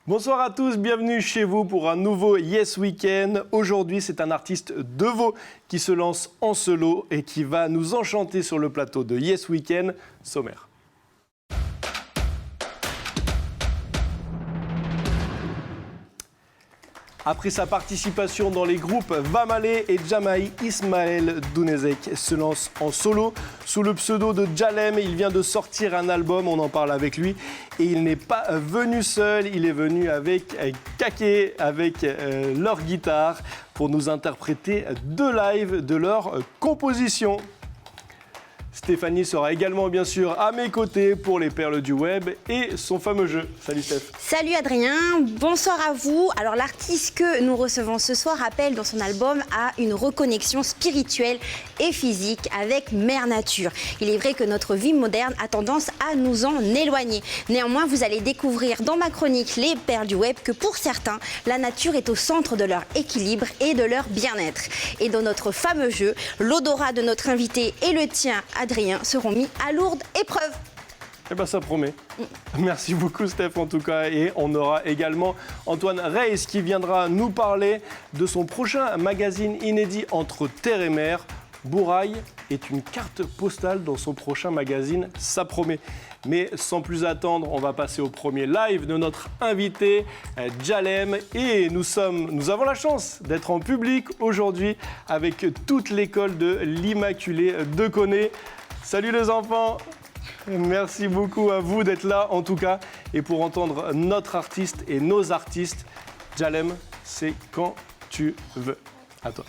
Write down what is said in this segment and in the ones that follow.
Bonsoir à tous, bienvenue chez vous pour un nouveau Yes Weekend. Aujourd'hui, c'est un artiste de Vaud qui se lance en solo et qui va nous enchanter sur le plateau de Yes Weekend. Sommaire. Après sa participation dans les groupes Vamalé et Jamaï, Ismaël Dounezek se lance en solo. Sous le pseudo de Jalem, il vient de sortir un album, on en parle avec lui. Et il n'est pas venu seul, il est venu avec Kaké, avec leur guitare, pour nous interpréter deux lives de leur composition. Stéphanie sera également bien sûr à mes côtés pour les perles du web et son fameux jeu. Salut Steph. Salut Adrien, bonsoir à vous. Alors l'artiste que nous recevons ce soir appelle dans son album à une reconnexion spirituelle et physique avec Mère Nature. Il est vrai que notre vie moderne a tendance à nous en éloigner. Néanmoins, vous allez découvrir dans ma chronique Les perles du web que pour certains, la nature est au centre de leur équilibre et de leur bien-être. Et dans notre fameux jeu, l'odorat de notre invité et le tien, Adrien, seront mis à lourde épreuve. Eh bien, ça promet. Merci beaucoup, Steph, en tout cas. Et on aura également Antoine Reis qui viendra nous parler de son prochain magazine inédit Entre terre et mer. Bouraille est une carte postale dans son prochain magazine, ça promet. Mais sans plus attendre, on va passer au premier live de notre invité, Jalem. Et nous avons la chance d'être en public aujourd'hui avec toute l'école de l'Immaculée de Connay. Salut les enfants! Merci beaucoup à vous d'être là en tout cas. Et pour entendre notre artiste et nos artistes, Jalem, c'est quand tu veux. À toi.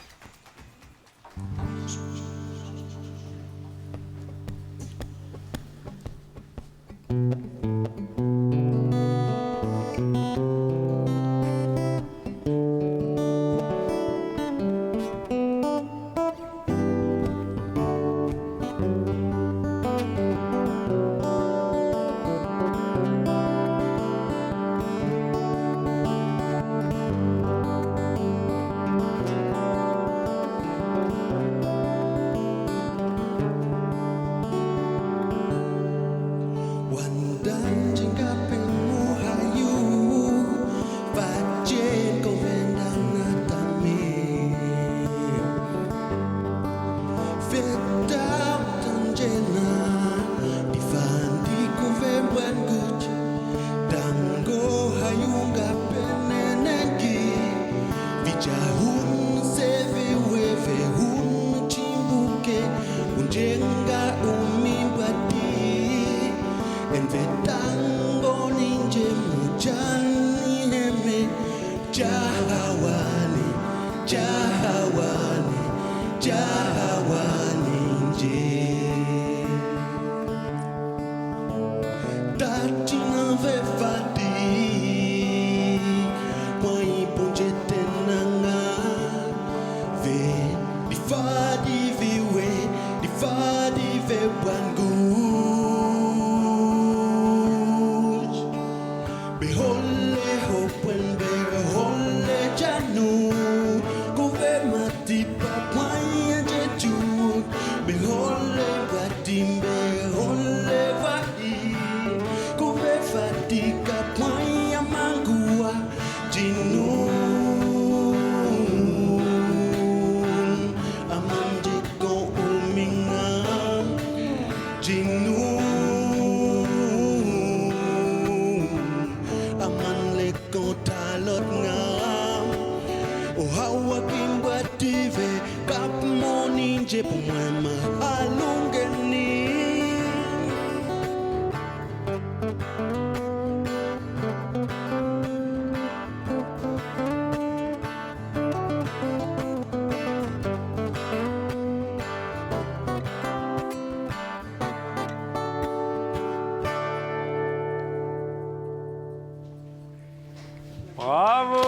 Bravo!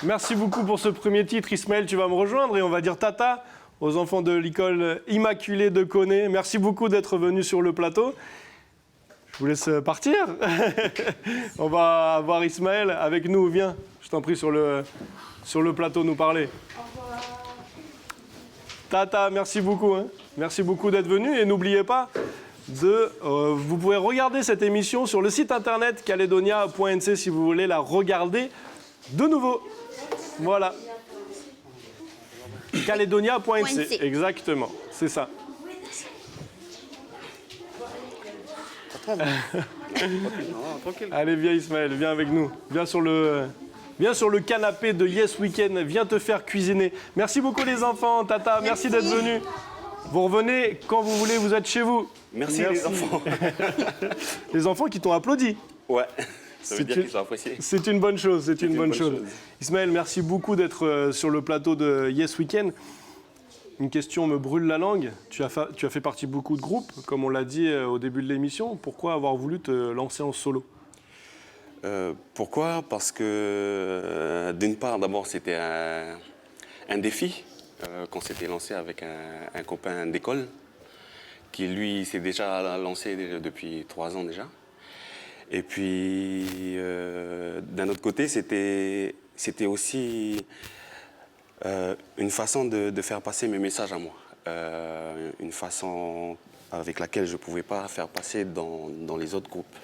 Merci beaucoup pour ce premier titre. Ismaël, tu vas me rejoindre et on va dire tata aux enfants de l'école Immaculée de Connay. Merci beaucoup d'être venus sur le plateau. Je vous laisse partir. On va avoir Ismaël avec nous. Viens, je t'en prie, sur le plateau nous parler. Au revoir. Tata, merci beaucoup. Hein. Merci beaucoup d'être venu et n'oubliez pas vous pouvez regarder cette émission sur le site internet caledonia.nc si vous voulez la regarder de nouveau. Voilà. Caledonia.nc, exactement, c'est ça. Allez, viens Ismaël, viens avec nous. Viens sur le canapé de Yes Weekend, viens te faire cuisiner. Merci beaucoup les enfants, Tata, merci d'être venus. Vous revenez quand vous voulez, vous êtes chez vous. Merci. Les enfants. Les enfants qui t'ont applaudi. Ouais, ça veut dire qu'ils ont apprécié. C'est une bonne chose, c'est une bonne chose. Ismaël, merci beaucoup d'être sur le plateau de Yes Weekend. Une question me brûle la langue. Tu as fait partie de beaucoup de groupes, comme on l'a dit au début de l'émission. Pourquoi avoir voulu te lancer en solo ? Pourquoi ? Parce que d'une part, d'abord, c'était un défi qu'on s'était lancé avec un copain d'école qui, lui, s'est déjà lancé depuis 3 ans déjà. Et puis, d'un autre côté, c'était aussi une façon de faire passer mes messages à moi. Une façon avec laquelle je ne pouvais pas faire passer dans les autres groupes.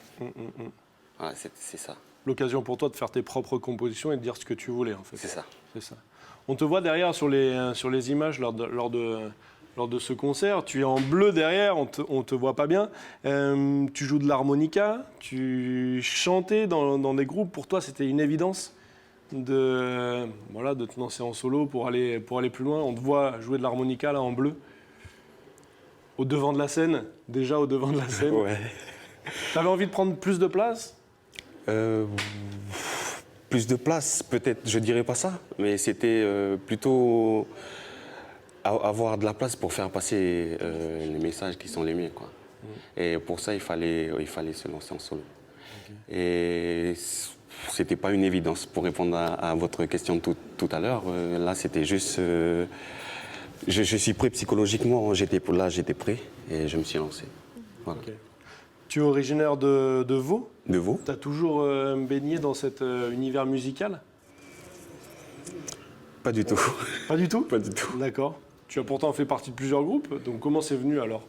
Voilà, c'est ça. L'occasion pour toi de faire tes propres compositions et de dire ce que tu voulais, en fait. C'est ça. C'est ça. On te voit derrière sur les images lors de ce concert. Tu es en bleu derrière, on te voit pas bien. Tu joues de l'harmonica, tu chantais dans des groupes. Pour toi, c'était une évidence de te lancer en solo pour aller plus loin. On te voit jouer de l'harmonica là en bleu. Au devant de la scène, déjà au devant de la scène. Ouais. T'avais envie de prendre plus de place ? Plus de place, peut-être, je dirais pas ça, mais c'était plutôt avoir de la place pour faire passer les messages qui sont les miens, quoi. Et pour ça, il fallait se lancer en solo. Okay. Et c'était pas une évidence. Pour répondre à votre question tout à l'heure, là, c'était juste... je suis prêt psychologiquement, j'étais prêt et je me suis lancé. Voilà. Okay. Tu es originaire de Vaud ? De Vaud. Tu as toujours baigné dans cet univers musical ? Pas du tout. Pas du tout ? Pas du tout. D'accord. Tu as pourtant fait partie de plusieurs groupes, donc comment c'est venu alors ?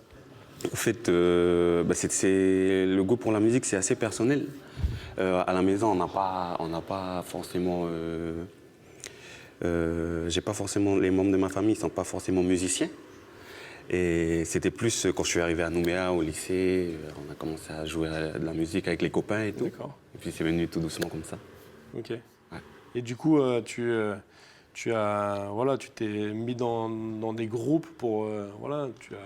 En fait, le goût pour la musique, c'est assez personnel. À la maison, on n'a pas forcément... j'ai pas forcément... Les membres de ma famille ne sont pas forcément musiciens. Et c'était plus quand je suis arrivé à Nouméa, au lycée, on a commencé à jouer de la musique avec les copains et tout. D'accord. Et puis c'est venu tout doucement comme ça. Ok. Ouais. Et du coup, tu t'es mis dans des groupes pour... tu as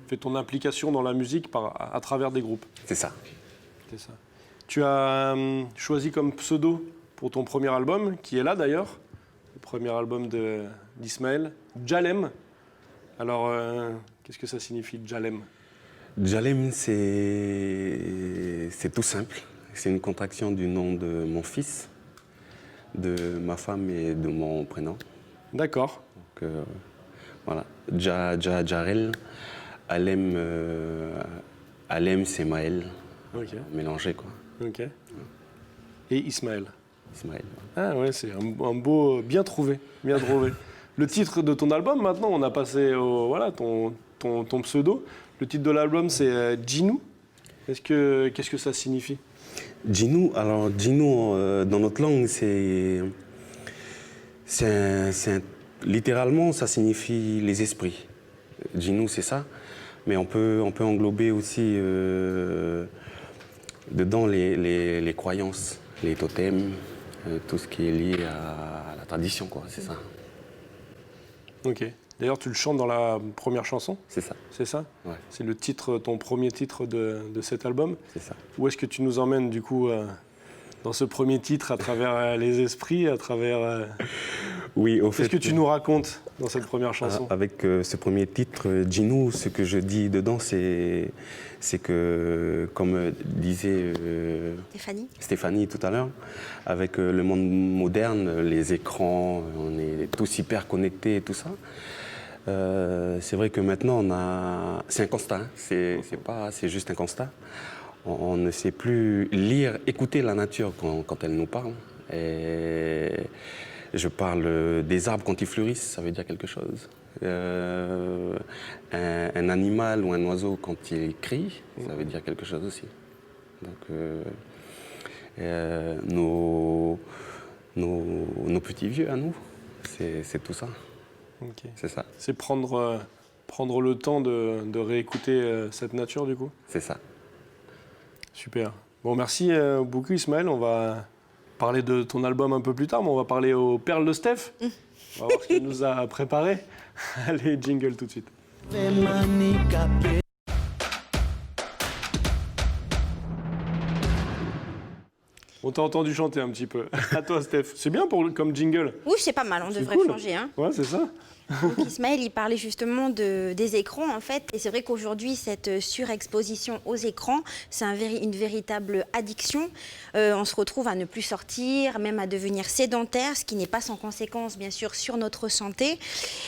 fait ton implication dans la musique à travers des groupes. C'est ça. C'est ça. Tu as choisi comme pseudo pour ton premier album, qui est là d'ailleurs, le premier album d'Ismaël, Djalem. Alors, qu'est-ce que ça signifie, Djalem ? Djalem, c'est tout simple. C'est une contraction du nom de mon fils, de ma femme et de mon prénom. D'accord. Donc, voilà. Djarel. Alem, c'est Maël. Okay. Mélangé, quoi. Ok. Et Ismaël. Ismaël. Ah ouais, c'est un beau... Bien trouvé, bien trouvé. Le titre de ton album, maintenant, on a passé ton pseudo. Le titre de l'album, c'est Djinou. Qu'est-ce que ça signifie ? Djinou, alors Djinou, dans notre langue, littéralement, ça signifie les esprits. Djinou, c'est ça. Mais on peut englober aussi dedans les croyances, les totems, tout ce qui est lié à la tradition, quoi, c'est ça. Ok. D'ailleurs, tu le chantes dans la première chanson ? C'est ça. C'est ça ? Ouais. C'est ton premier titre de cet album ? C'est ça. Où est-ce que tu nous emmènes, du coup, dans ce premier titre, à travers les esprits, à travers... Oui, au fait... Qu'est-ce que tu nous racontes dans cette première chanson ? Avec ce premier titre, Djinou, ce que je dis dedans, c'est que, comme disait Stéphanie tout à l'heure, avec le monde moderne, les écrans, on est tous hyper connectés et tout ça. C'est vrai que maintenant, c'est un constat, hein. C'est juste un constat. On ne sait plus écouter la nature quand elle nous parle. Et Je parle des arbres quand ils fleurissent, ça veut dire quelque chose. Un animal ou un oiseau quand il crie, ça veut dire quelque chose aussi. Donc, nos petits vieux à nous, c'est tout ça. Ok. C'est ça. C'est prendre le temps de réécouter cette nature, du coup? C'est ça. Super. Bon, merci beaucoup, Ismaël. On va parler de ton album un peu plus tard, mais on va parler aux perles de Steph. On va voir ce qu'il nous a préparé. Allez, jingle tout de suite. On t'a entendu chanter un petit peu. À toi, Steph. C'est bien comme jingle. Oui, c'est pas mal, on devrait cool. changer. Hein. Ouais, c'est ça. Donc Ismaël, il parlait justement des écrans en fait, et c'est vrai qu'aujourd'hui cette surexposition aux écrans, c'est une véritable addiction. On se retrouve à ne plus sortir, même à devenir sédentaire, ce qui n'est pas sans conséquence bien sûr sur notre santé.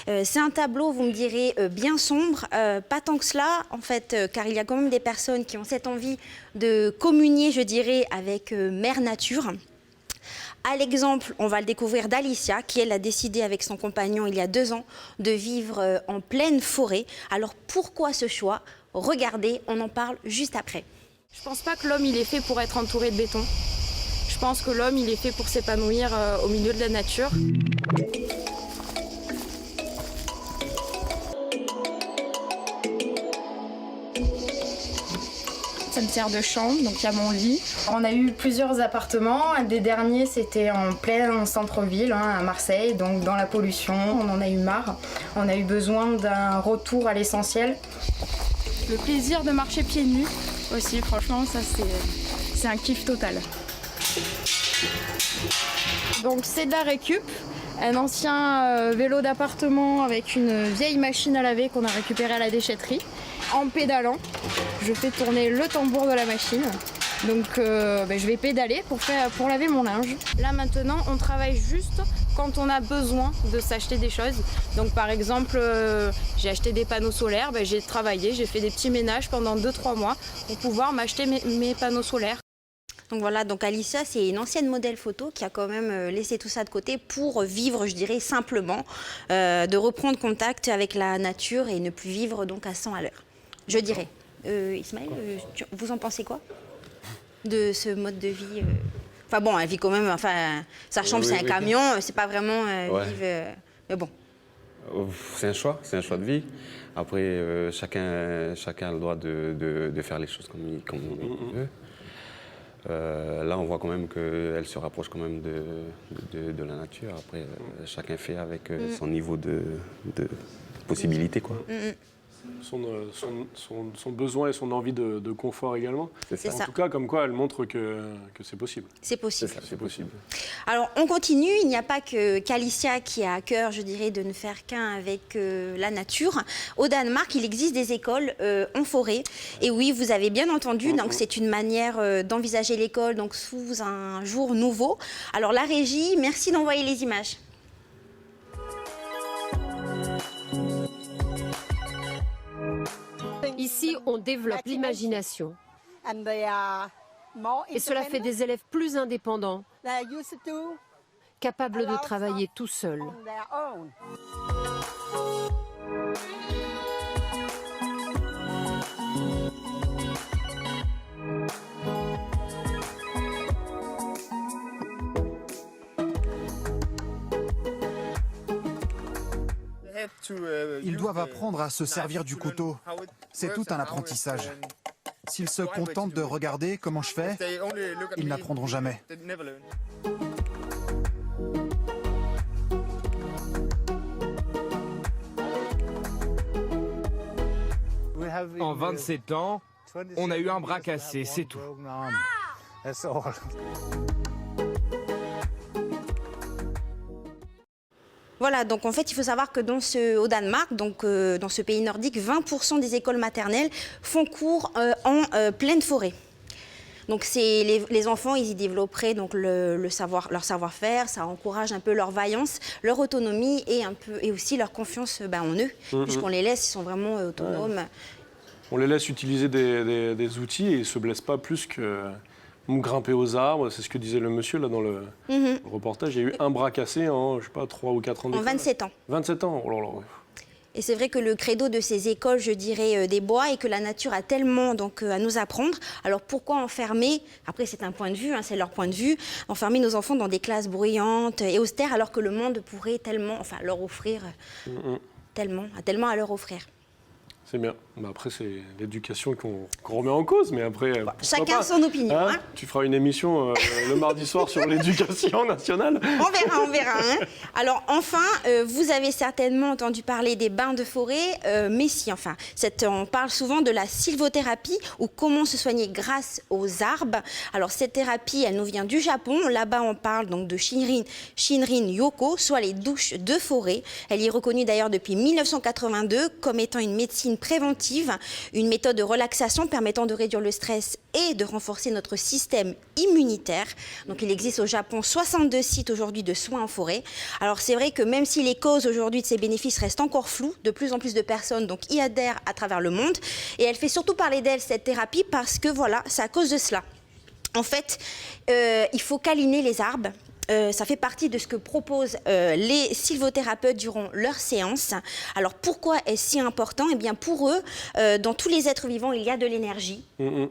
C'est un tableau, vous me direz, bien sombre, pas tant que cela en fait, car il y a quand même des personnes qui ont cette envie de communier, je dirais, avec Mère Nature. À l'exemple, on va le découvrir d'Alicia, qui elle a décidé avec son compagnon il y a 2 ans de vivre en pleine forêt. Alors pourquoi ce choix? Regardez, on en parle juste après. Je pense pas que l'homme il est fait pour être entouré de béton. Je pense que l'homme il est fait pour s'épanouir au milieu de la nature. Ça me sert de chambre, donc il y a mon lit. On a eu plusieurs appartements. Un des derniers, c'était en plein centre-ville, à Marseille, donc dans la pollution. On en a eu marre. On a eu besoin d'un retour à l'essentiel. Le plaisir de marcher pieds nus aussi, franchement, ça c'est un kiff total. Donc c'est de la récup. Un ancien vélo d'appartement avec une vieille machine à laver qu'on a récupérée à la déchetterie. En pédalant, je fais tourner le tambour de la machine. Donc je vais pédaler pour laver mon linge. Là maintenant, on travaille juste quand on a besoin de s'acheter des choses. Donc par exemple, j'ai acheté des panneaux solaires, j'ai travaillé, j'ai fait des petits ménages pendant 2-3 mois pour pouvoir m'acheter mes panneaux solaires. Donc voilà, donc Alicia, c'est une ancienne modèle photo qui a quand même laissé tout ça de côté pour vivre, je dirais, simplement, de reprendre contact avec la nature et ne plus vivre donc à 100 à l'heure, je dirais. Ismaël, vous en pensez quoi de ce mode de vie? Enfin bon, elle vit quand même, enfin, sa chambre c'est un camion, c'est pas vraiment vivre, mais bon. C'est un choix de vie. Après, chacun a le droit de faire les choses comme il veut. Là, on voit quand même qu'elle se rapproche quand même de la nature. Après, chacun fait avec son niveau de possibilité, quoi. Son besoin et son envie de confort également. C'est ça. En tout cas, comme quoi, elle montre que c'est possible. C'est possible. C'est possible. Alors, on continue. Il n'y a pas qu'Alicia qui a à cœur, je dirais, de ne faire qu'un avec la nature. Au Danemark, il existe des écoles en forêt. Et oui, vous avez bien entendu, donc c'est une manière d'envisager l'école donc sous un jour nouveau. Alors, la régie, merci d'envoyer les images. Ici, on développe l'imagination. Et cela fait des élèves plus indépendants, capables de travailler tout seuls. Ils doivent apprendre à se servir du couteau. C'est tout un apprentissage. S'ils se contentent de regarder comment je fais, ils n'apprendront jamais. En 27 ans, on a eu un bras cassé, c'est tout. Voilà, donc en fait, il faut savoir que au Danemark, donc dans ce pays nordique, 20% des écoles maternelles font cours en pleine forêt. Donc les enfants, ils y développeraient donc leur savoir-faire, ça encourage un peu leur vaillance, leur autonomie et aussi leur confiance en eux, puisqu'on les laisse, ils sont vraiment autonomes. On les laisse utiliser des outils et ils ne se blessent pas plus grimper aux arbres, c'est ce que disait le monsieur là dans le reportage. Il y a eu un bras cassé en, je sais pas, 3 ou 4 ans En d'école. 27 ans. 27 ans, oh là là. Et c'est vrai que le credo de ces écoles, je dirais, des bois, est que la nature a tellement donc, à nous apprendre. Alors pourquoi enfermer, après c'est un point de vue, hein, c'est leur point de vue, enfermer nos enfants dans des classes bruyantes et austères alors que le monde pourrait tellement, enfin leur offrir, tellement à leur offrir. C'est bien. Bah après, c'est l'éducation qu'on remet en cause, mais après... pourquoi Chacun pas, son opinion. hein. Hein. Tu feras une émission le mardi soir sur l'éducation nationale. On verra. Hein. Alors enfin, vous avez certainement entendu parler des bains de forêt, mais si, enfin, on parle souvent de la sylvothérapie ou comment se soigner grâce aux arbres. Alors cette thérapie, elle nous vient du Japon. Là-bas, on parle donc de Shinrin Yoko, soit les douches de forêt. Elle est reconnue d'ailleurs depuis 1982 comme étant une médecine préventive, une méthode de relaxation permettant de réduire le stress et de renforcer notre système immunitaire. Donc il existe au Japon 62 sites aujourd'hui de soins en forêt. Alors c'est vrai que même si les causes aujourd'hui de ces bénéfices restent encore floues, de plus en plus de personnes donc, y adhèrent à travers le monde. Et elle fait surtout parler d'elle, cette thérapie, parce que voilà, c'est à cause de cela. En fait, il faut câliner les arbres. Ça fait partie de ce que proposent les sylvothérapeutes durant leurs séances. Alors pourquoi est-ce si important ? Eh bien pour eux, dans tous les êtres vivants, il y a de l'énergie.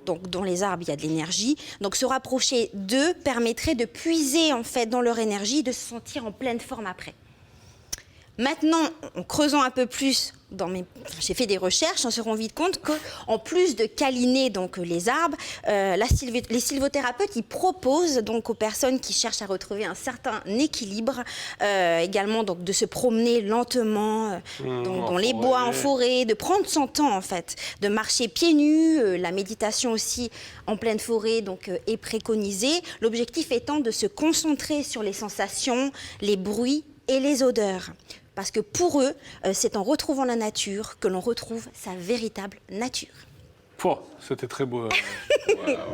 Donc dans les arbres, il y a de l'énergie. Donc se rapprocher d'eux permettrait de puiser en fait dans leur énergie, de se sentir en pleine forme après. Maintenant, en creusant un peu plus, j'ai fait des recherches, on se rend vite compte qu'en plus de câliner donc, les arbres, les sylvothérapeutes ils proposent donc, aux personnes qui cherchent à retrouver un certain équilibre, également donc, de se promener lentement dans les bois, en forêt, de prendre son temps en fait, de marcher pieds nus, la méditation aussi en pleine forêt donc, est préconisée. L'objectif étant de se concentrer sur les sensations, les bruits et les odeurs. Parce que pour eux, c'est en retrouvant la nature que l'on retrouve sa véritable nature. C'était très beau,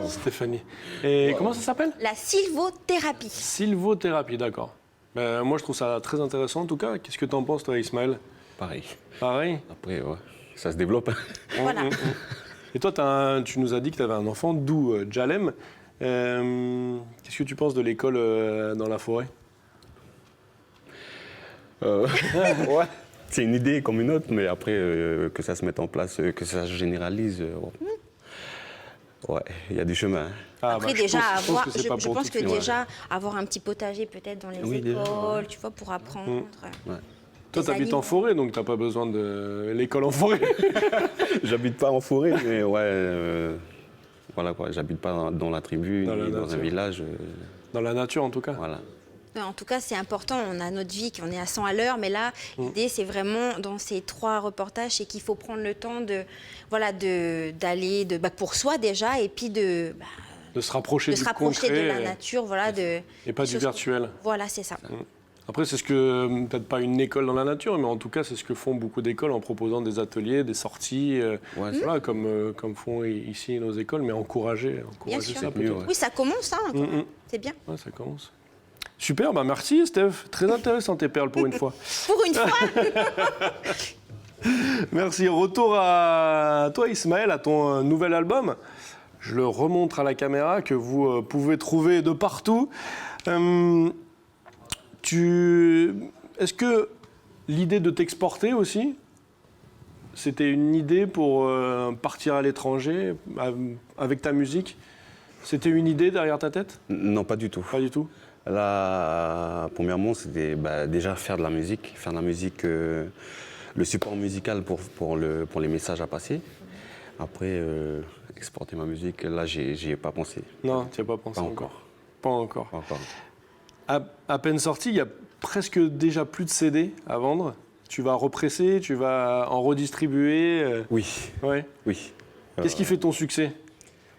Stéphanie. Et comment ça s'appelle ? La sylvothérapie. Sylvothérapie, d'accord. Moi, je trouve ça très intéressant en tout cas. Qu'est-ce que tu en penses, toi, Ismaël ? Pareil. Pareil ? Après, ouais, ça se développe. Voilà. Et toi, tu nous as dit que tu avais un enfant, d'où Jalem. Qu'est-ce que tu penses de l'école dans la forêt ? Ouais. C'est une idée comme une autre, mais après que ça se mette en place, que ça se généralise, ouais, il y a du chemin. Hein. Après, déjà, je pense que déjà, avoir un petit potager peut-être dans les écoles, déjà, tu vois, pour apprendre. Ouais. Toi, tu habites en forêt, donc tu n'as pas besoin de l'école en forêt. J'habite pas en forêt, mais ouais, voilà quoi, j'habite pas dans la tribu, ni dans un village. Dans la nature, en tout cas. Voilà. En tout cas, c'est important. On a notre vie, qu'on est à 100 à l'heure. Mais là, l'idée, c'est vraiment, dans ces 3 reportages, c'est qu'il faut prendre le temps d'aller pour soi déjà, et puis de se rapprocher du concret, de la nature. Voilà, et pas du virtuel. Voilà, c'est ça. Après, c'est ce que, peut-être pas une école dans la nature, mais en tout cas, c'est ce que font beaucoup d'écoles en proposant des ateliers, des sorties, voilà, comme font ici nos écoles, mais encourager ça peut-être. Oui, ça commence, hein, c'est bien. Ouais, ça commence. Super, merci Steph. Très intéressant tes perles pour une fois. Pour une fois. Merci. Retour à toi Ismaël, à ton nouvel album. Je le remontre à la caméra que vous pouvez trouver de partout. Est-ce que l'idée de t'exporter aussi, c'était une idée pour partir à l'étranger avec ta musique ? C'était une idée derrière ta tête ? Non, pas du tout. Pas du tout ? Là, premièrement, c'était déjà faire de la musique, le support musical pour les messages à passer. Après, exporter ma musique, là, j'y ai pas pensé. Non, tu n'y as pas pensé pas encore. Pas encore. Pas encore. À peine sorti, il y a presque déjà plus de CD à vendre. Tu vas represser, tu vas en redistribuer. Oui. Ouais. Oui. Qu'est-ce qui fait ton succès ?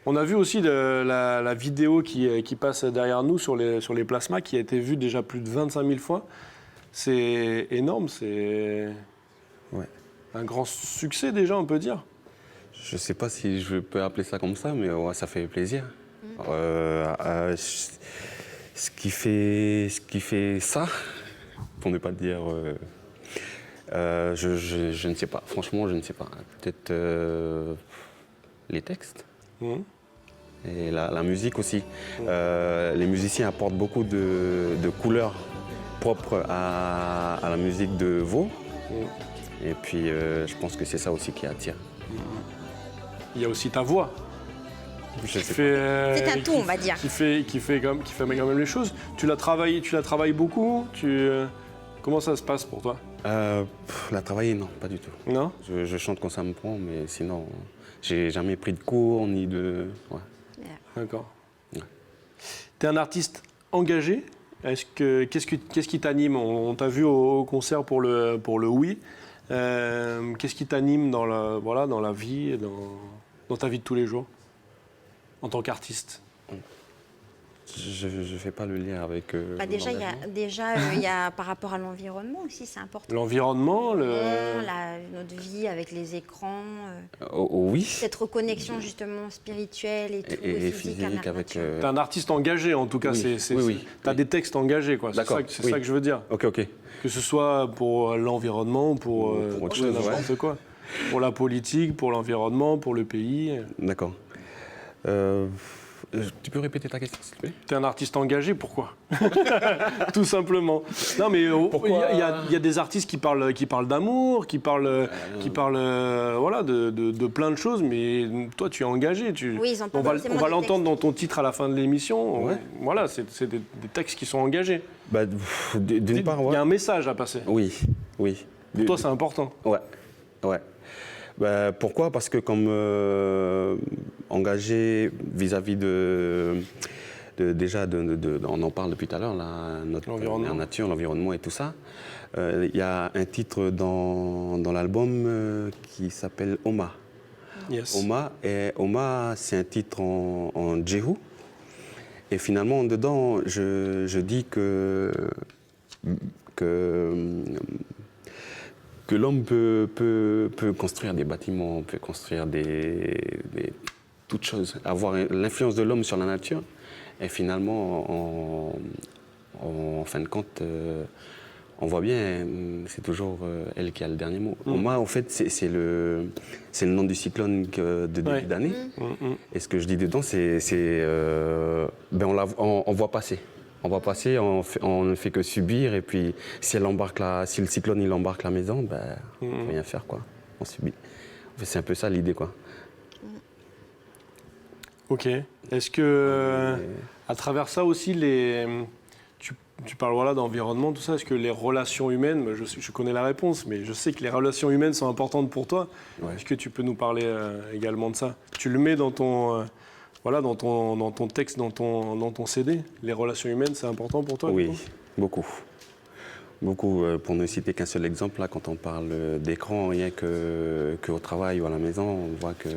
On a vu aussi la vidéo qui passe derrière nous sur les plasmas, qui a été vue déjà plus de 25 000 fois. C'est énorme, c'est un grand succès déjà, on peut dire. Je ne sais pas si je peux appeler ça comme ça, mais ouais, ça fait plaisir. Ce qui fait ça, pour ne pas dire... je ne sais pas, franchement, je ne sais pas. Peut-être les textes. Et la musique aussi. Les musiciens apportent beaucoup de couleurs propres à la musique de Vaud. Et puis je pense que c'est ça aussi qui attire. Il y a aussi ta voix. Je sais C'est un tout, on va dire. Qui fait quand même les choses. Tu la travailles beaucoup. Comment ça se passe pour toi? La travailler, non, pas du tout. Non? Je chante quand ça me prend, mais sinon, j'ai jamais pris de cours ni de. Ouais. D'accord. Ouais. Tu es un artiste engagé. Qu'est-ce qui t'anime? On t'a vu au concert pour le Oui. Qu'est-ce qui t'anime dans la vie, dans ta vie de tous les jours, en tant qu'artiste? Bah, Je fais pas le lien avec. déjà, il y a par rapport à l'environnement aussi, c'est important. L'environnement, notre vie avec les écrans. Oui. Cette reconnexion justement spirituelle et tout, Et physique avec. T'es un artiste engagé, en tout cas. Oui. Oui. T'as des textes engagés, quoi. C'est ça que je veux dire. Ok. Que ce soit pour l'environnement, pour autre chose, n'importe quoi. Pour la politique, pour l'environnement, pour le pays. D'accord. Tu peux répéter ta question, s'il te plaît? T'es un artiste engagé, pourquoi? Tout simplement. Non, mais il y a des artistes qui parlent d'amour, qui parlent voilà, de plein de choses, mais toi, tu es engagé. Oui, ils ont pas on va l'entendre dans ton titre à la fin de l'émission. Ouais. Voilà, c'est des textes qui sont engagés. Bah, d'une part, Il y a un message à passer. Oui. Pour toi, c'est important. Ouais. Bah, pourquoi? Parce que comme engagé vis-à-vis on en parle depuis tout à l'heure, notre nature, l'environnement et tout ça. Il y a un titre dans l'album qui s'appelle Oma. Yes. Oma, c'est un titre en Jéhu. Et finalement, dedans, je dis que l'homme peut construire des bâtiments, peut construire toutes choses, avoir l'influence de l'homme sur la nature. Et finalement, en fin de compte, on voit bien, c'est toujours elle qui a le dernier mot. Moi, en fait, c'est le nom du cyclone de début d'année. Et ce que je dis dedans, on voit passer. On va passer, on ne fait que subir, et puis si le cyclone il embarque la maison, on ne peut rien faire, quoi. On subit. C'est un peu ça l'idée, quoi. Ok. Est-ce que, à travers ça aussi, tu parles d'environnement, tout ça, est-ce que les relations humaines, je connais la réponse, mais je sais que les relations humaines sont importantes pour toi. Ouais. Est-ce que tu peux nous parler également de ça? Tu le mets dans ton texte, dans ton CD, les relations humaines, c'est important pour toi? Oui, beaucoup. Beaucoup. Pour ne citer qu'un seul exemple, là, quand on parle d'écran, rien qu'au travail ou à la maison, on voit que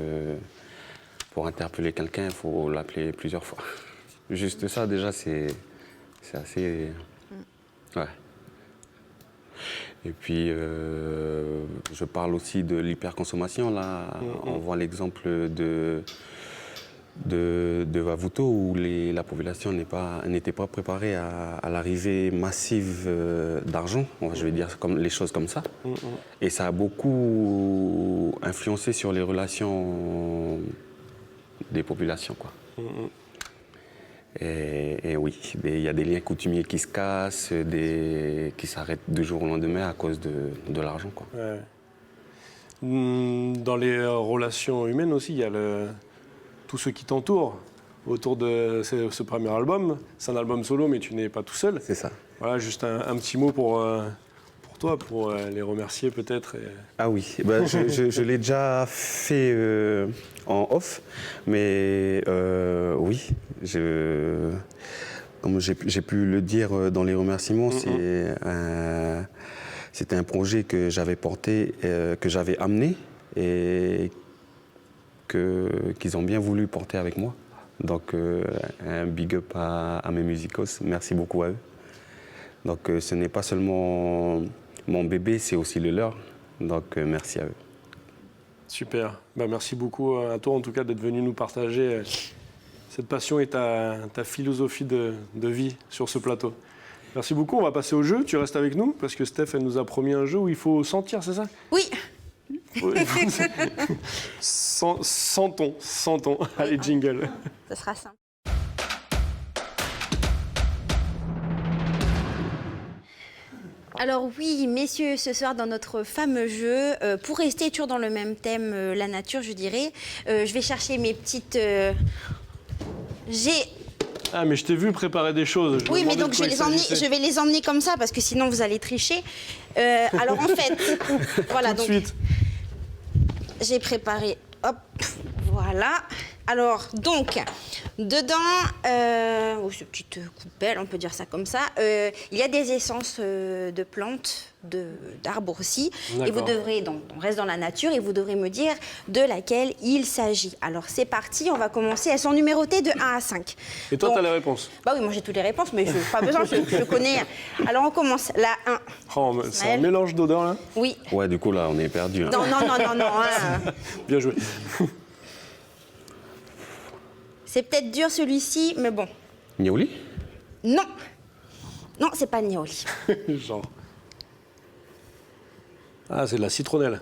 pour interpeller quelqu'un, il faut l'appeler plusieurs fois. Juste ça, déjà, c'est assez... Ouais. Et puis, je parle aussi de l'hyperconsommation. Là, on voit l'exemple de Vavuto où la population n'était pas préparée à l'arrivée massive d'argent, je vais dire les choses comme ça. Et ça a beaucoup influencé sur les relations des populations, quoi. Et oui, il y a des liens coutumiers qui se cassent, qui s'arrêtent du jour au lendemain à cause de l'argent, quoi. Ouais. Dans les relations humaines aussi, il y a tous ceux qui t'entourent autour de ce premier album. C'est un album solo, mais tu n'es pas tout seul. C'est ça. Voilà, juste un petit mot pour toi, pour les remercier peut-être. Ah oui, je l'ai déjà fait en off, mais oui, comme j'ai pu le dire dans les remerciements, c'était un projet que j'avais porté, que j'avais amené et qu'ils ont bien voulu porter avec moi. Donc un big up à mes musicos, merci beaucoup à eux. Donc ce n'est pas seulement mon bébé, c'est aussi le leur. Donc merci à eux. Super, merci beaucoup à toi en tout cas d'être venu nous partager cette passion et ta philosophie de vie sur ce plateau. Merci beaucoup, on va passer au jeu, tu restes avec nous parce que Steph elle nous a promis un jeu où il faut sentir, c'est ça? Oui. Sentons. Allez, jingle. Ça sera simple. Alors oui, messieurs, ce soir dans notre fameux jeu, pour rester toujours dans le même thème, la nature, je dirais, je vais chercher mes petites... Ah, mais je t'ai vu préparer des choses. Oui, mais donc je vais les emmener comme ça, parce que sinon vous allez tricher. Alors en fait, voilà, Tout de donc suite. j'ai préparé, hop, voilà. Alors, donc, dedans, cette petite coupelle, on peut dire ça comme ça, il y a des essences de plantes, d'arbres aussi. Et vous devrez, donc, on reste dans la nature, et vous devrez me dire de laquelle il s'agit. Alors, c'est parti, on va commencer. Elles sont numérotées de 1 à 5. Et toi, Donc, t'as les réponses? Bah oui, moi j'ai toutes les réponses, mais pas besoin, je connais. Alors, on commence. La 1. Oh, c'est un mélange d'odeurs, là. Oui. Ouais, du coup, là, on est perdu. Hein. Non. Hein. Bien joué. C'est peut-être dur celui-ci, mais bon. Niaouli? Non. Non, c'est pas Niaouli. Genre. Ah, c'est de la citronnelle.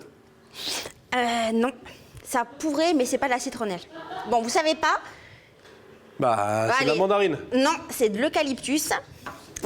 Non. Ça pourrait, mais c'est pas de la citronnelle. Bon, vous savez pas? Bah, c'est de la Allez. mandarine. Non, c'est de l'eucalyptus.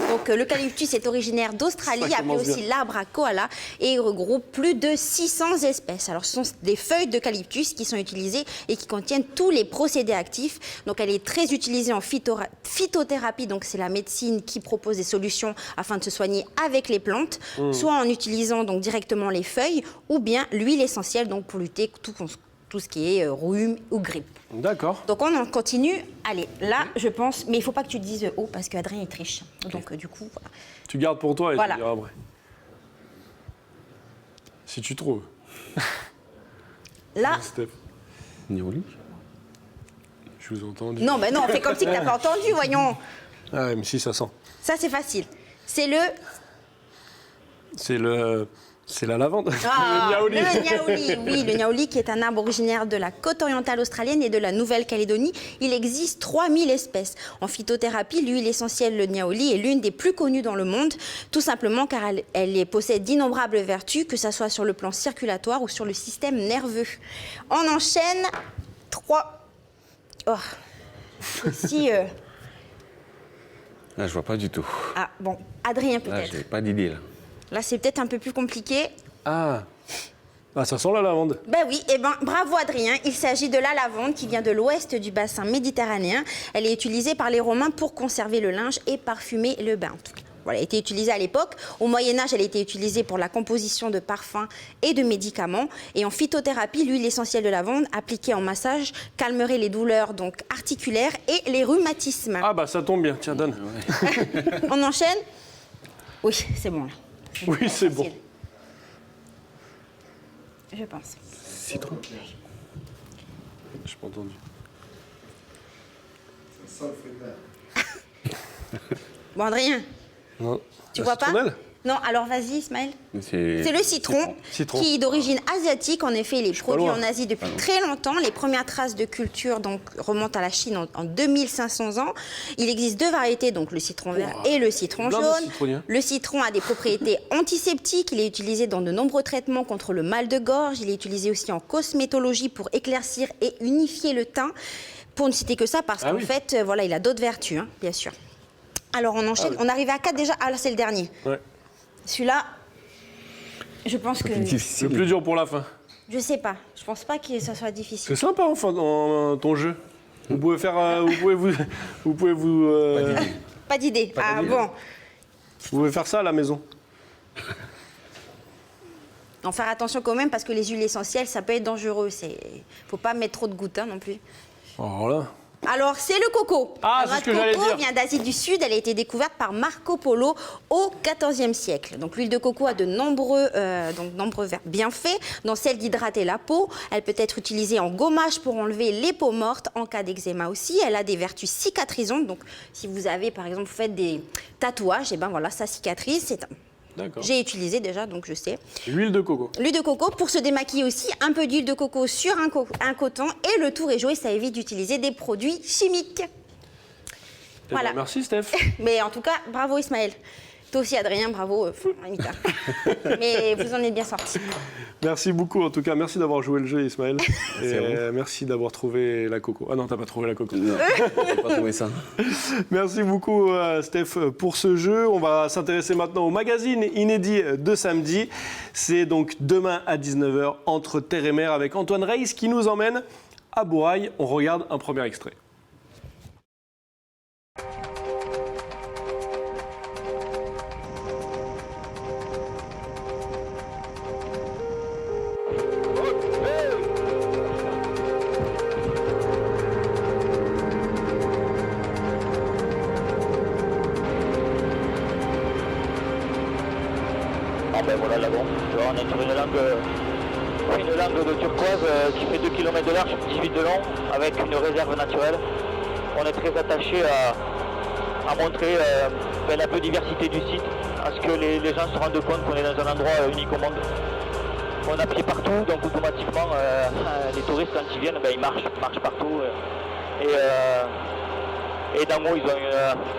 Donc l'eucalyptus est originaire d'Australie, Ça appelé commence aussi bien. l'arbre à koala, et il regroupe plus de 600 espèces. Alors ce sont des feuilles d'eucalyptus qui sont utilisées et qui contiennent tous les procédés actifs. Donc elle est très utilisée en phytothérapie, donc c'est la médecine qui propose des solutions afin de se soigner avec les plantes, soit en utilisant donc directement les feuilles, ou bien l'huile essentielle donc pour lutter tout ce qui est rhume ou grippe. D'accord. Donc on en continue. Allez, là, je pense... Mais il ne faut pas que tu dises haut parce qu'Adrien, il triche. Donc du coup, voilà. Tu gardes pour toi et Voilà. tu diras après. Si tu trouves. Là... Steph, Niaouli? je vous ai entendu. Non, mais non, on fait comme si tu n'as pas entendu, voyons. Ah ouais, mais si, ça sent. Ça, c'est facile. C'est C'est la lavande. Ah, Le niaouli. le niaouli, oui, le niaouli qui est un arbre originaire de la côte orientale australienne et de la Nouvelle-Calédonie. Il existe 3000 espèces. En phytothérapie, l'huile essentielle, le niaouli, est l'une des plus connues dans le monde, tout simplement car elle possède d'innombrables vertus, que ce soit sur le plan circulatoire ou sur le système nerveux. On enchaîne 3. Oh, aussi... Là, je vois pas du tout. Ah, bon, Adrien Là, peut-être. j'ai pas d'idée, là. Là, c'est peut-être un peu plus compliqué. Ah, ça sent la lavande. Ben oui, eh ben, bravo Adrien. Il s'agit de la lavande qui vient de l'ouest du bassin méditerranéen. Elle est utilisée par les Romains pour conserver le linge et parfumer le bain. Voilà, elle a été utilisée à l'époque. Au Moyen-Âge, elle a été utilisée pour la composition de parfums et de médicaments. Et en phytothérapie, l'huile essentielle de lavande appliquée en massage calmerait les douleurs donc articulaires et les rhumatismes. Ah bah ça tombe bien, tiens, donne. On enchaîne? Oui, c'est bon là. Oui, c'est bon. Facile. Je pense. Citron? J'ai pas entendu. Bon, Adrien, Non. tu La vois pas? citronnelle? Non, alors vas-y, Ismaël. C'est C'est le citron, Citron. qui est d'origine asiatique. En effet, il est pas produit loin. en Asie depuis très longtemps. Les premières traces de culture donc, remontent à la Chine en 2500 ans. Il existe deux variétés, donc le citron vert et le citron Plein de jaune. citronniers. Le citron a des propriétés antiseptiques. Il est utilisé dans de nombreux traitements contre le mal de gorge. Il est utilisé aussi en cosmétologie pour éclaircir et unifier le teint. Pour ne citer que ça, parce Ah qu'en oui. fait, voilà, il a d'autres vertus, hein, bien sûr. Alors, on enchaîne. oui. On arrive à 4 déjà. Ah, là, c'est le dernier. Ouais. Celui-là, je pense que... Le plus dur pour la fin. Je sais pas. Je pense pas que ça soit difficile. C'est sympa enfin dans ton jeu. Vous pouvez faire, vous Pas d'idée. Ah bon. Vous pouvez faire ça à la maison. En faire attention quand même parce que les huiles essentielles, ça peut être dangereux. Faut pas mettre trop de gouttes hein, non plus. Alors là. Alors, c'est le coco. Ah, La c'est noix ce que de j'allais coco dire. vient d'Asie du Sud. Elle a été découverte par Marco Polo au XIVe siècle. Donc, l'huile de coco a de nombreux bienfaits, dont celle d'hydrater la peau. Elle peut être utilisée en gommage pour enlever les peaux mortes, en cas d'eczéma aussi. Elle a des vertus cicatrisantes. Donc, si vous avez, par exemple, vous faites des tatouages, et ben voilà, ça cicatrise. D'accord. J'ai utilisé déjà, donc je sais. L'huile de coco. L'huile de coco, pour se démaquiller aussi, un peu d'huile de coco sur un coton et le tour est joué, ça évite d'utiliser des produits chimiques. Eh Voilà. ben, merci Steph. Mais en tout cas, bravo Ismaël. Toi aussi, Adrien, bravo, Anita. Mais vous en êtes bien sortis. Merci beaucoup, en tout cas. Merci d'avoir joué le jeu, Ismaël. Et merci d'avoir trouvé la coco. Ah non, t'as pas trouvé la coco. Non, j'ai pas trouvé ça. Merci beaucoup, Steph, pour ce jeu. On va s'intéresser maintenant au magazine inédit de samedi. C'est donc demain à 19h, Entre terre et mer, avec Antoine Reis qui nous emmène à Bourail. On regarde un premier extrait. Ben voilà là bon, tu vois, on est sur une langue de turquoise qui fait 2 km de large, 18 de long, avec une réserve naturelle. On est très attaché à montrer la biodiversité du site, à ce que les gens se rendent compte qu'on est dans un endroit unique au monde. On a pied partout, donc automatiquement les touristes quand ils viennent, ils marchent partout. Et d'un mot, ils ont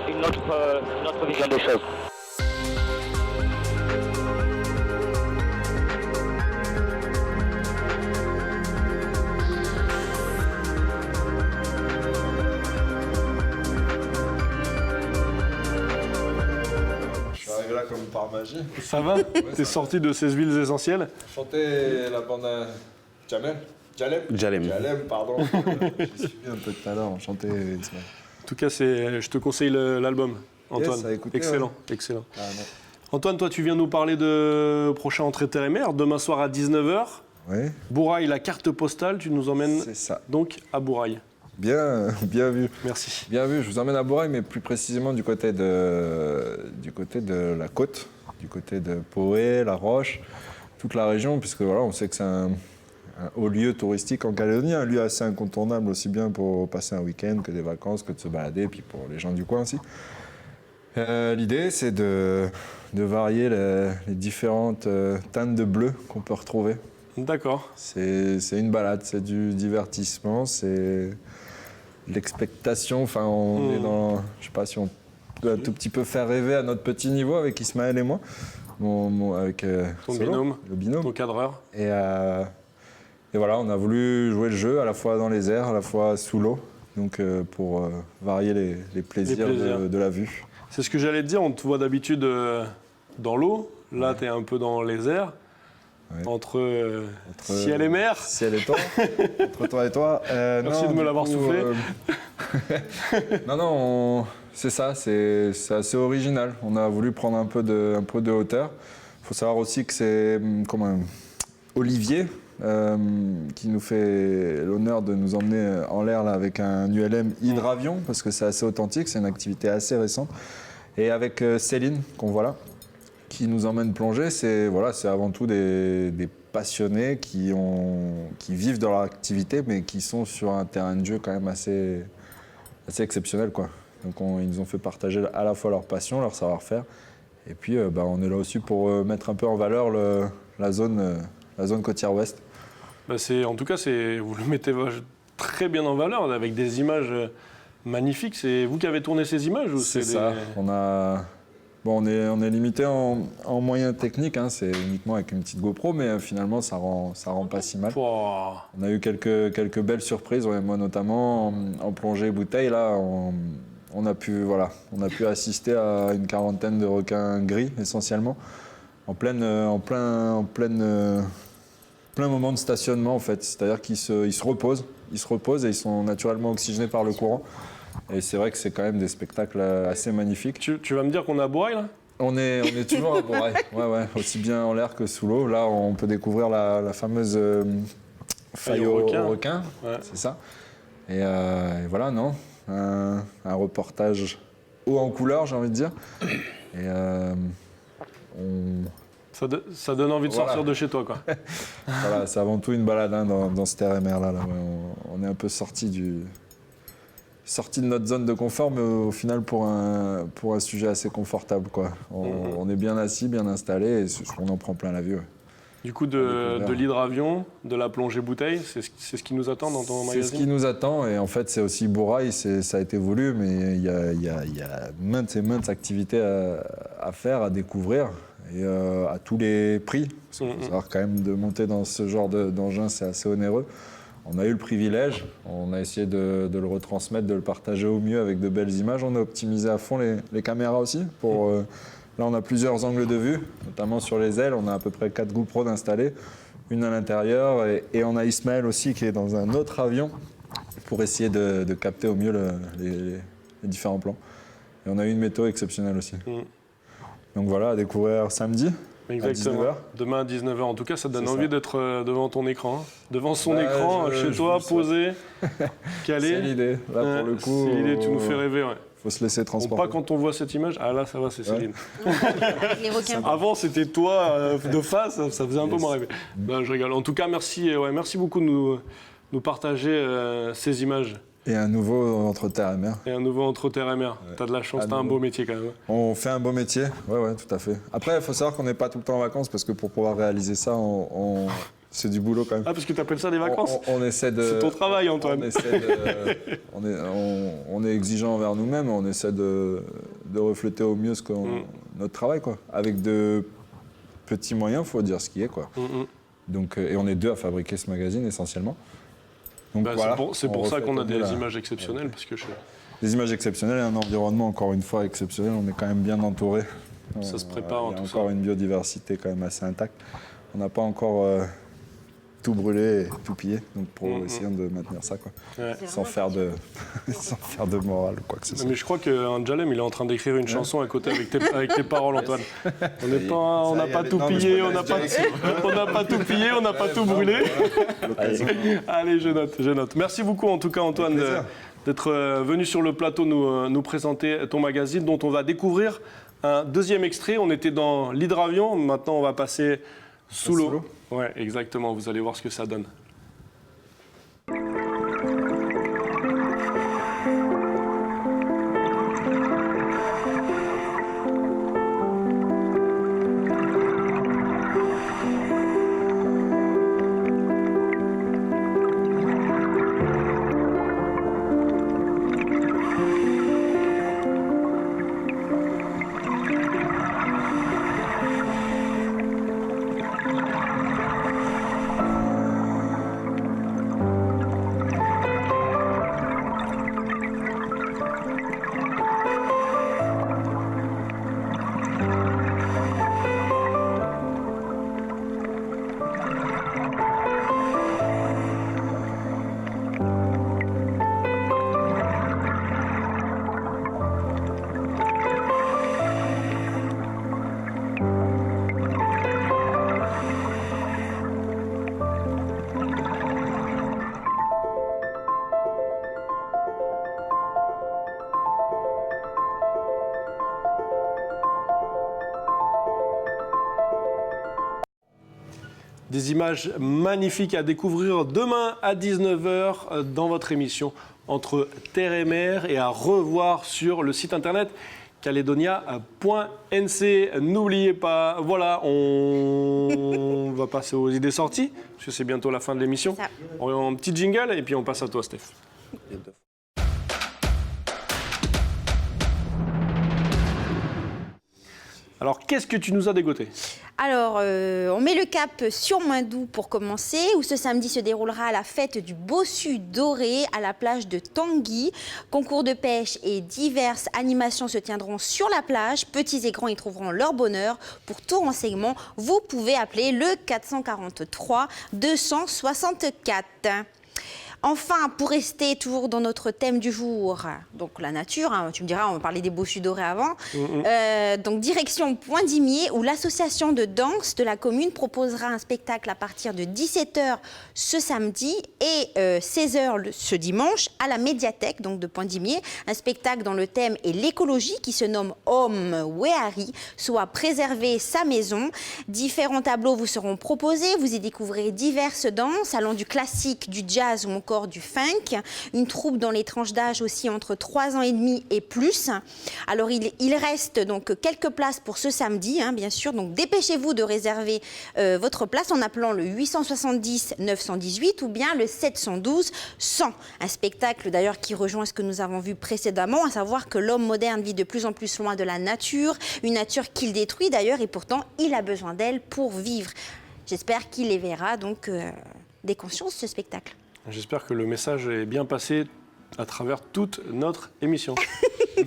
une autre vision des choses. Là comme par magie. Ça va? T'es sorti de ces huiles essentielles? Chanter la bande à Jalem, pardon. J'ai suivi un peu tout à l'heure, chanter Ismaël. En tout cas, je te conseille l'album, Antoine. Yes, à écouter, excellent, ouais. excellent. Ah, Antoine, toi, tu viens nous parler de prochain Entrée terre et mer, demain soir à 19h. oui, Bourail, la carte postale, tu nous emmènes c'est ça. donc à Bourail. Bien vu. Merci. Bien vu, je vous emmène à Bourail, mais plus précisément du côté de la côte, du côté de Poé, La Roche, toute la région, puisque voilà, on sait que c'est un haut lieu touristique en Calédonie, un lieu assez incontournable aussi bien pour passer un week-end que des vacances, que de se balader, et puis pour les gens du coin aussi. L'idée, c'est de varier les différentes teintes de bleu qu'on peut retrouver. D'accord. C'est une balade, c'est du divertissement, c'est l'expectation. Enfin, on est dans. Je sais pas si on peut un tout petit peu faire rêver à notre petit niveau avec Ismaël et moi, avec Ton Solo, binôme, le binôme. ton cadreur. Et voilà, on a voulu jouer le jeu à la fois dans les airs, à la fois sous l'eau, donc pour varier les plaisirs, de la vue. C'est ce que j'allais te dire, on te voit d'habitude dans l'eau. Là, tu es un peu dans les airs. Ouais. Entre ciel et mer. Ciel et toi. Entre toi et toi. Merci de me l'avoir soufflé. Non, c'est ça, c'est assez original. On a voulu prendre un peu de hauteur. Il faut savoir aussi que c'est Olivier qui nous fait l'honneur de nous emmener en l'air là, avec un ULM hydravion, parce que c'est assez authentique, c'est une activité assez récente. Et avec Céline, qu'on voit là, qui nous emmène plonger, c'est avant tout des passionnés qui vivent dans leur activité, mais qui sont sur un terrain de jeu quand même assez exceptionnel, quoi. Donc ils nous ont fait partager à la fois leur passion, leur savoir-faire, et puis on est là aussi pour mettre un peu en valeur la zone côtière ouest. En tout cas, vous le mettez très bien en valeur, avec des images magnifiques. C'est vous qui avez tourné ces images ou c'est ça. On est limité en moyens techniques, hein, c'est uniquement avec une petite GoPro, mais finalement ça rend pas si mal. Wow. On a eu quelques belles surprises, ouais, moi notamment en plongée bouteille, là, on a pu assister à une quarantaine de requins gris essentiellement, en plein moment de stationnement en fait, c'est-à-dire qu'ils se reposent et ils sont naturellement oxygénés par le courant. Et c'est vrai que c'est quand même des spectacles assez magnifiques. Tu vas me dire qu'on est à Bourail, là? On est toujours à Bourail, ouais, aussi bien en l'air que sous l'eau. Là, on peut découvrir la fameuse faille au requin, ouais. C'est ça. Et voilà, non, un reportage haut en couleur, j'ai envie de dire. Et Ça donne envie de sortir de chez toi, quoi. Voilà, c'est avant tout une balade hein, dans ce terre et mer là. On est un peu sorti de notre zone de confort, mais au final pour un sujet assez confortable, quoi. On est bien assis, bien installé, et on en prend plein la vue. Ouais. Du coup, de l'hydravion, de la plongée bouteille, c'est ce qui nous attend dans ton magazine? C'est ce qui nous attend, et en fait, c'est aussi Bourail, ça a été voulu, mais il y a maintes et maintes activités à faire, à découvrir, et à tous les prix. Parce qu'il faut savoir quand même de monter dans ce genre d'engin, c'est assez onéreux. On a eu le privilège, on a essayé de le retransmettre, de le partager au mieux avec de belles images. On a optimisé à fond les caméras aussi. Là, on a plusieurs angles de vue, notamment sur les ailes. On a à peu près 4 GoPro d'installés, une à l'intérieur. Et on a Ismaël aussi qui est dans un autre avion pour essayer de capter au mieux les différents plans. Et on a eu une météo exceptionnelle aussi. Donc voilà, à découvrir samedi. Exactement. À 19h. Demain à 19h. En tout cas, ça donne envie d'être devant ton écran. Devant son écran, chez toi, posé, calé. C'est l'idée. Là, pour le coup. C'est l'idée, tu nous fais rêver. Ouais. Faut se laisser transporter. Pas quand on voit cette image. Ah là, ça va, c'est Céline. Les requins. Avant, c'était toi de face, ça faisait un peu moins rêver. Ben, je rigole. En tout cas, merci beaucoup de nous partager ces images. Et un nouveau entre terre et mer. Et un nouveau entre terre et mer. Ouais. T'as de la chance, t'as un beau métier quand même. On fait un beau métier, ouais, tout à fait. Après, il faut savoir qu'on n'est pas tout le temps en vacances parce que pour pouvoir réaliser ça, c'est du boulot quand même. Ah, parce que t'appelles ça des vacances? On essaie de... C'est ton travail, Antoine. On est exigeant envers nous-mêmes, on essaie de refléter au mieux notre travail, quoi. Avec de petits moyens, il faut dire ce qui est, quoi. Donc, et on est 2 à fabriquer ce magazine essentiellement. Donc, voilà, c'est pour ça qu'on a des images exceptionnelles. Parce que des images exceptionnelles et un environnement encore une fois exceptionnel. On est quand même bien entouré. Ça se prépare en tout ça. Il y a encore une biodiversité quand même assez intacte. On n'a pas encore tout brûlé et tout pillé, donc pour essayer de maintenir ça, quoi. Ouais. Sans faire de morale ou quoi que ce soit. Mais je crois qu'un Jalem, il est en train d'écrire une chanson à côté avec tes paroles, Antoine. On n'a pas tout pillé, on n'a pas tout pillé, on n'a pas tout brûlé. Allez, je note. Merci beaucoup en tout cas, Antoine, d'être venu sur le plateau nous présenter ton magazine, dont on va découvrir un deuxième extrait. On était dans l'hydravion, maintenant on va passer sous l'eau. Ouais, exactement, vous allez voir ce que ça donne. Des images magnifiques à découvrir demain à 19h dans votre émission Entre Terre et Mer et à revoir sur le site internet caledonia.nc. N'oubliez pas, voilà, on va passer aux idées sorties, parce que c'est bientôt la fin de l'émission. On a un petit jingle et puis on passe à toi, Steph. Alors, qu'est-ce que tu nous as dégoté ? Alors, on met le cap sur Moindou pour commencer, où ce samedi se déroulera la fête du bossu doré à la plage de Tanguy. Concours de pêche et diverses animations se tiendront sur la plage. Petits et grands y trouveront leur bonheur. Pour tout renseignement, vous pouvez appeler le 443 264. Enfin, pour rester toujours dans notre thème du jour, donc la nature, hein, tu me diras, on va parler des bossus dorés avant. Donc direction Point-Dimier, où l'association de danse de la commune proposera un spectacle à partir de 17h ce samedi et 16h ce dimanche à la médiathèque donc de Point-Dimier. Un spectacle dont le thème est l'écologie qui se nomme Om Weari, soit préserver sa maison. Différents tableaux vous seront proposés, vous y découvrirez diverses danses allant du classique, du jazz ou encore encore du funk, une troupe dont les tranches d'âge aussi entre 3 ans et demi et plus. Alors il reste donc quelques places pour ce samedi, bien sûr, donc dépêchez-vous de réserver votre place en appelant le 870 918 ou bien le 712 100. Un spectacle d'ailleurs qui rejoint ce que nous avons vu précédemment, à savoir que l'homme moderne vit de plus en plus loin de la nature, une nature qu'il détruit d'ailleurs et pourtant il a besoin d'elle pour vivre. J'espère qu'il les verra donc des consciences ce spectacle. J'espère que le message est bien passé à travers toute notre émission.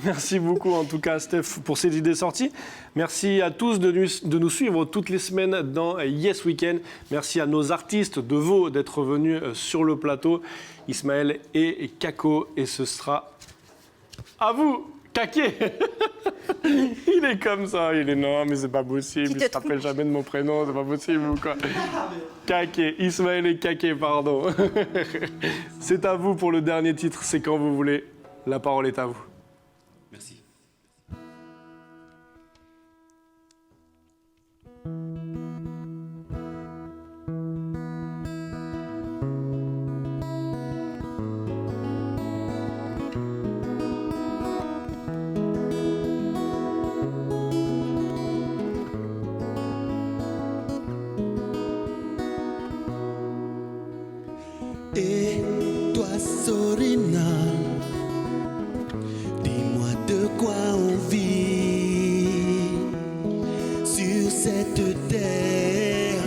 Merci beaucoup en tout cas Steph pour ces idées sorties. Merci à tous de nous suivre toutes les semaines dans Yes Weekend. Merci à nos artistes de Vaud d'être venus sur le plateau, Ismaël et Kako. Et ce sera à vous, Kaké. Il est comme ça, il est non mais c'est pas possible, il se rappelle jamais de mon prénom, c'est pas possible ou quoi. Kaké, Ismaël et Kaké, pardon. C'est à vous pour le dernier titre, c'est quand vous voulez. La parole est à vous. Merci. Et toi, Sorina, dis-moi de quoi on vit sur cette terre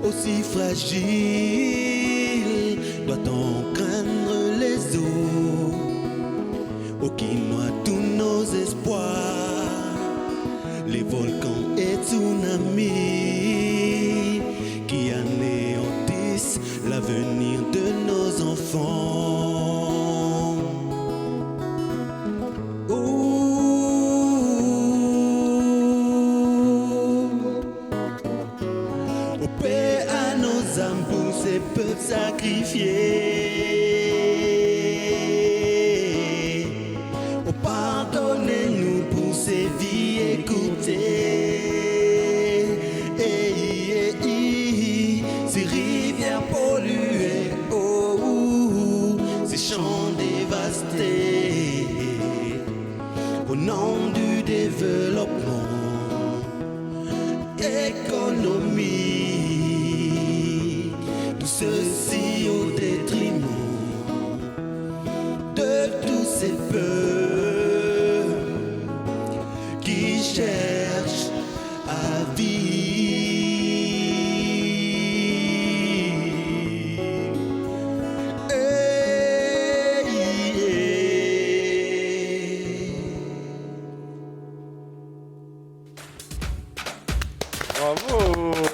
aussi fragile. Doit-on craindre les eaux qui noient tous nos espoirs, les volcans et tsunamis qui anéantissent l'avenir de nos enfants. Paix à nos âmes pour ces peuples sacrifiés. Pardonnez-nous pour ces vies écoutées. Ces rivières polluées, ces champs dévastés, au nom du développement, économie, tout ceci au détriment de tous ces peuples qui cherchent à vivre. Bravo.